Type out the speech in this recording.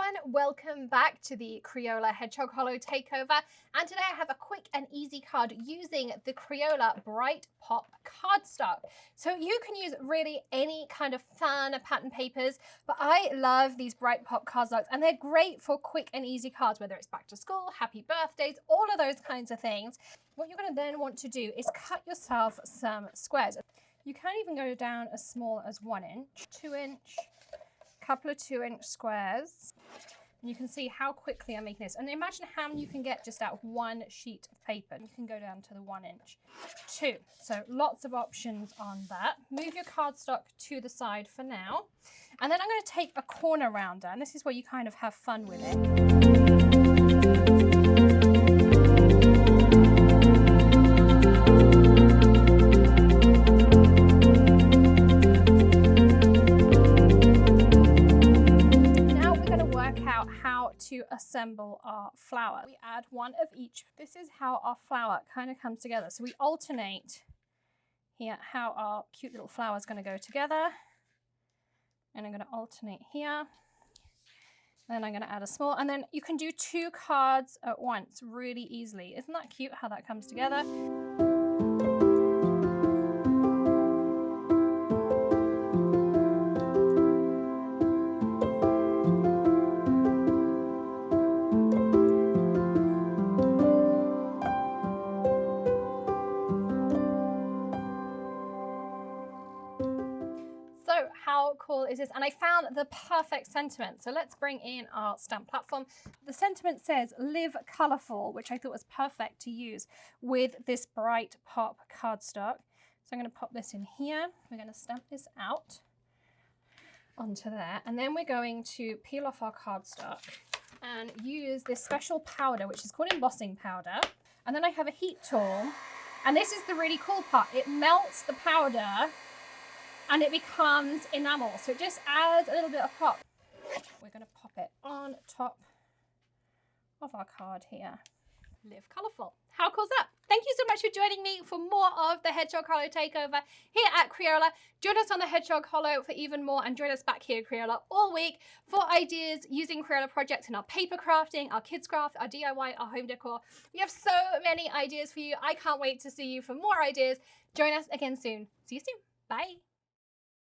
everyone, welcome back to the Crayola Hedgehog Holo Takeover, and today I have a quick and easy card using the Crayola Bright Pop cardstock. So you can use really any kind of fun pattern papers, but I love these Bright Pop cardstocks and they're great for quick and easy cards, whether it's back to school, happy birthdays, all of those kinds of things. What you're going to then want to do is cut yourself some squares. You can even go down as small as 1 inch, 2 inch, couple of 2 inch squares, and you can see how quickly I'm making this. And imagine how many you can get just out of one sheet of paper. You can go down to the 1 inch, 2. So lots of options on that. Move your cardstock to the side for now. And then I'm going to take a corner rounder, and this is where you kind of have fun with it. How to assemble our flower. We add one of each. This is how our flower kind of comes together. So we alternate here how our cute little flower is going to go together. And I'm going to alternate here. Then I'm going to add a small, and then you can do 2 cards at once really easily. Isn't that cute how that comes together? So how cool is this? And I found the perfect sentiment. So let's bring in our stamp platform. The sentiment says, live colorful, which I thought was perfect to use with this Bright Pop cardstock. So I'm going to pop this in here. We're going to stamp this out onto there. And then we're going to peel off our cardstock and use this special powder, which is called embossing powder. And then I have a heat tool. And this is the really cool part. It melts the powder and it becomes enamel. So it just adds a little bit of pop. We're going to pop it on top of our card here. Live colourful. How cool is that? Thank you so much for joining me for more of the Hedgehog Holo Takeover here at Crayola. Join us on the Hedgehog Holo for even more, and join us back here at Crayola all week for ideas using Crayola projects in our paper crafting, our kids craft, our DIY, our home decor. We have so many ideas for you. I can't wait to see you for more ideas. Join us again soon. See you soon. Bye.